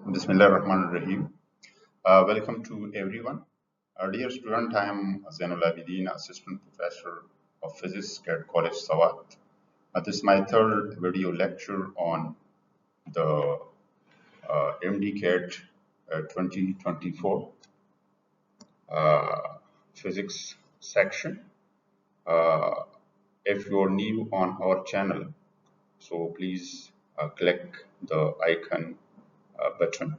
Bismillah Rahman Rahim. Welcome to everyone. Dear student, I am Zainul Abidin, Assistant Professor of Physics at College Sawat. This is my third video lecture on the MDCAT 2024 Physics section. If you are new on our channel, so please click the icon button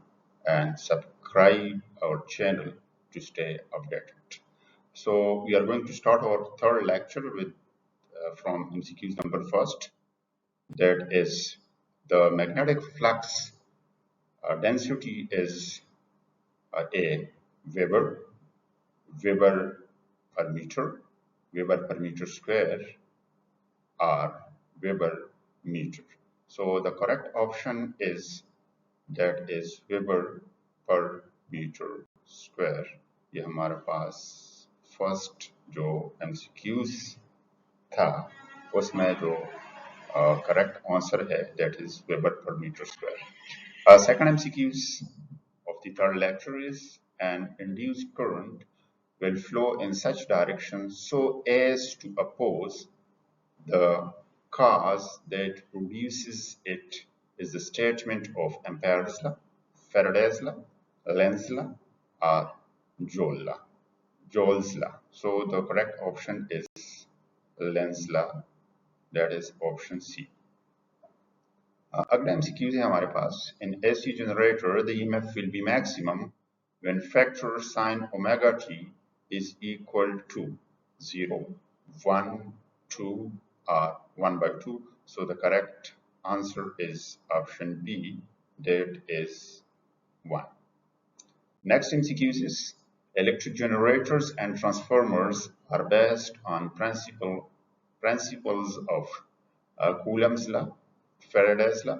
and subscribe our channel to stay updated. So we are going to start our third lecture with from MCQs number first. That is the magnetic flux density is a Weber per meter square, or Weber meter. So the correct option is that is Weber per meter square. ये हमारे पास first जो MCQs था उसमें जो correct answer है that is Weber per meter square. Second MCQs of the third lecture is an induced current will flow in such direction so as to oppose the cause that produces it is the statement of Ampere's law, Faraday's law, Lenz's law, or Joule's law. So the correct option is Lenz's law, that is option C. अगला MCQ है हमारे पास. In AC generator, the EMF will be maximum when factor sine omega t is equal to 0, 1, 2, or 1 by 2. So the correct answer is option B, that is 1. Next MCQs is electric generators and transformers are based on principles of Coulomb's law, Faraday's law,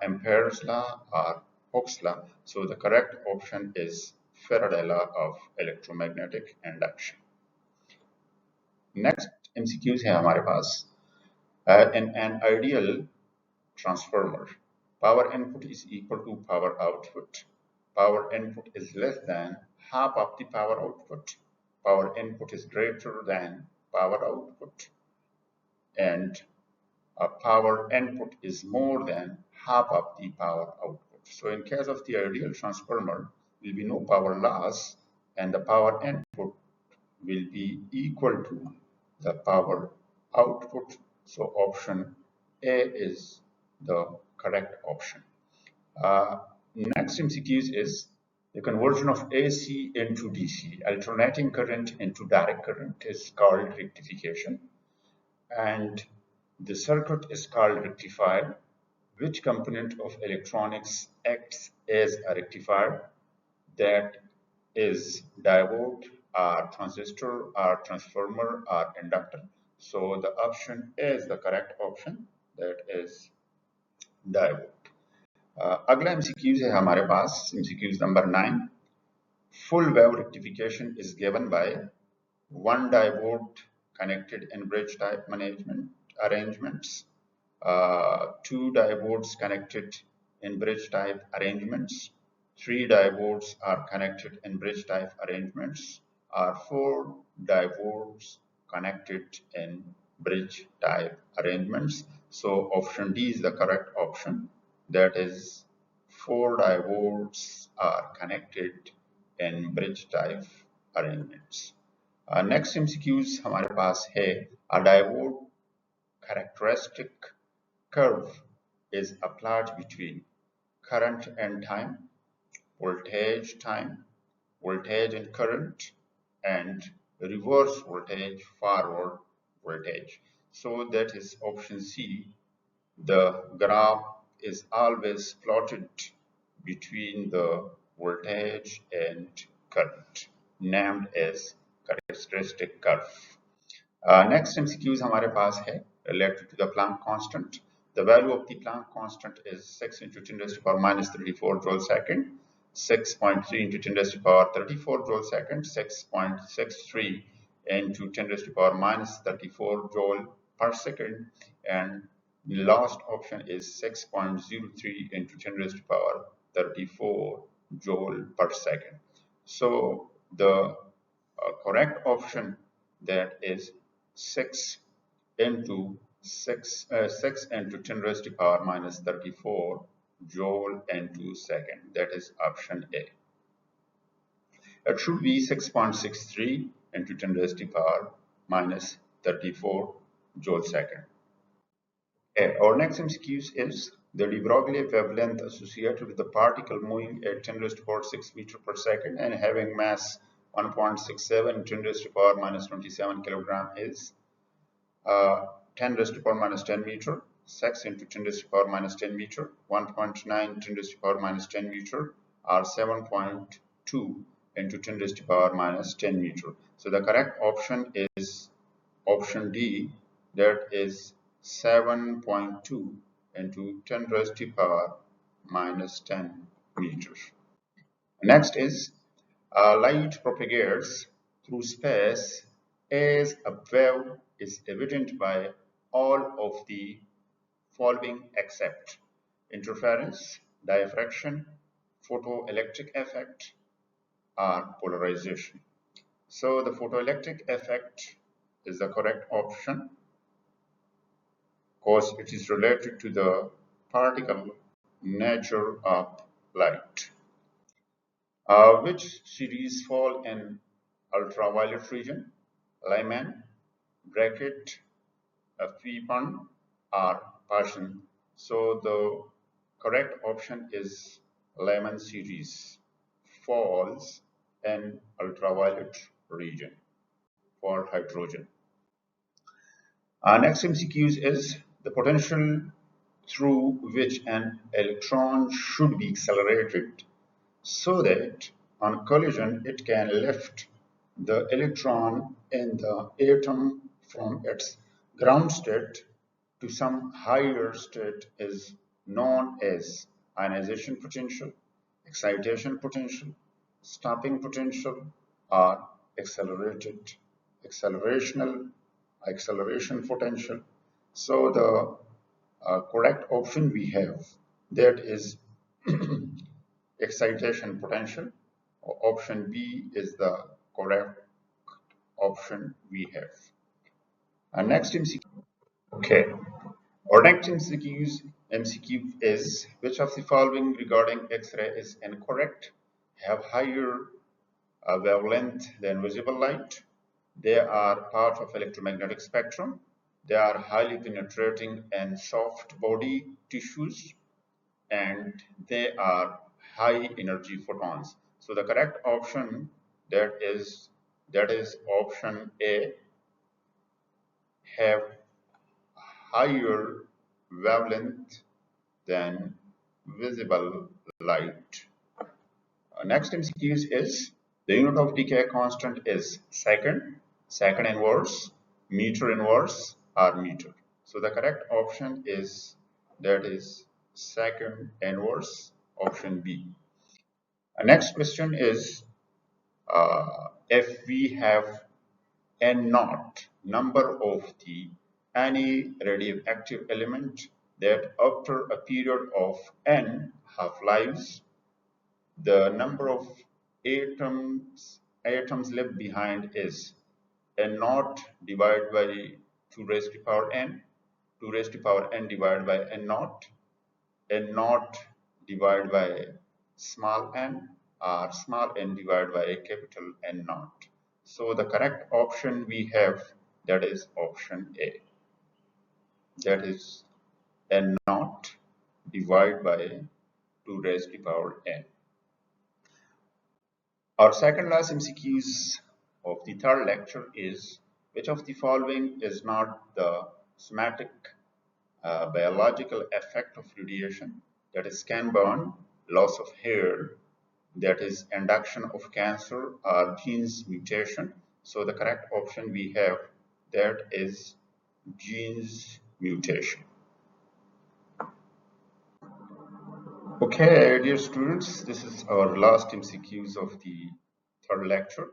Ampere's law, or Hooke's law. So the correct option is Faraday's law of electromagnetic induction. Next MCQs है हमारे पास. In an ideal transformer, power input is equal to power output. Power input is less than half of the power output. Power input is greater than power output. And power input is more than half of the power output. So in case of the ideal transformer, there will be no power loss and the power input will be equal to the power output. So option A is the correct option. Next MCQs is the conversion of AC into DC. Alternating current into direct current is called rectification, and the circuit is called rectifier. Which component of electronics acts as a rectifier? That is diode, or transistor, or transformer, or inductor. So the option A is the correct option, that is diode. अगला MCQs है हमारे पास. MCQs number 9. Full wave rectification is given by one diode connected in bridge type arrangements, two diodes connected in bridge type arrangements, three diodes are connected in bridge type arrangements, or four diodes connected in bridge type arrangements. So option D is the correct option, that is four diodes are connected in bridge type arrangements. Next MCQs हमारे पास है a diode characteristic curve is applied between current and time, voltage and current, and reverse voltage, forward voltage. So that is option C. The graph is always plotted between the voltage and current, named as characteristic curve. Next MCQs हमारे पास है related to the Planck constant. The value of the Planck constant is 6 into 10 raised to the power minus 34 joule second, 6.3 into 10 raised to the power 34 joule second, 6.63 into 10 raised to the power minus 34 joule per second, and the last option is 6.03 into 10 raised to the power 34 joule per second. So the correct option, that is 6 into 6 into 10 raised to power minus 34 joule into second. That is option A. It should be 6.63 into 10 raised to power minus 34 joule second. Our next MCQs is the de Broglie wavelength associated with the particle moving at 10 raised to power 6 meter per second and having mass 1.67 10 raised to power minus 27 kilogram is 10 raised to power minus 10 meter, 6 into 10 raised to power minus 10 meter, 1.9 10 raised to power minus 10 meter, or 7.2 into 10 raised to power minus 10 meter. So the correct option is option D, that is 7.2 into 10 raised to power minus 10 meters. Next is light propagates through space as a wave is evident by all of the following except interference, diffraction, photoelectric effect, or polarization. So the photoelectric effect is the correct option because it is related to the particle nature of light. Which series fall in ultraviolet region? Lyman, bracket, Phepan, or Paschen. So the correct option is Lyman series falls in ultraviolet region for hydrogen. Our next MCQs is the potential through which an electron should be accelerated so that on collision it can lift the electron in the atom from its ground state to some higher state is known as ionization potential, excitation potential, stopping potential, or acceleration potential. So the correct option we have, that is excitation potential. Option B is the correct option we have. And next MCQ. Okay. Our next MCQ is which of the following regarding X-ray is incorrect? Have higher wavelength than visible light. They are part of electromagnetic spectrum. They are highly penetrating and soft body tissues, and they are high energy photons. So the correct option, that is option A, have higher wavelength than visible light. Next MCQ is the unit of decay constant is second, second inverse, meter inverse, or meter. So the correct option is, that is second inverse, option B. Next question is if we have n naught number of the any radioactive element that after a period of n half-lives the number of atoms left behind is n naught divided by 2 raised to power n, 2 raised to power n divided by n naught divided by small n, or small n divided by capital N naught. So the correct option we have, that is option A, that is n naught divided by 2 raised to power n. Our second last MCQs of the third lecture is which of the following is not the somatic biological effect of radiation, that is skin burn, loss of hair, that is induction of cancer, or genes mutation. So the correct option we have, that is genes mutation. Okay, dear students, this is our last MCQs of the third lecture.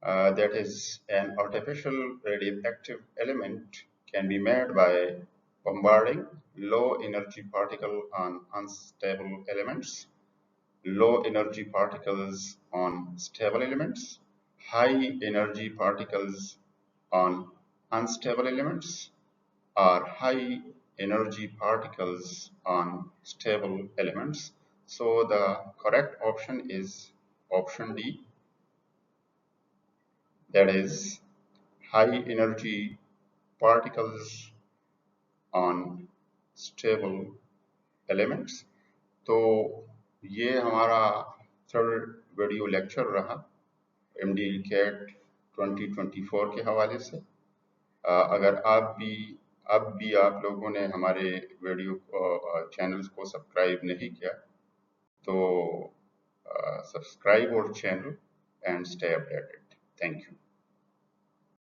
That is, an artificial radioactive element can be made by bombarding low energy particle on unstable elements. low energy particles on stable elements, high energy particles on unstable elements, or high energy particles on stable elements. So the correct option is option D, that is high energy particles on stable elements. तो ये हमारा third video lecture रहा MD cat 2024 के हवाले से। अगर अब भी आप लोगों ने हमारे वीडियो चैनल्स को सब्सक्राइब नहीं किया तो subscribe our channel and stay updated. Thank you.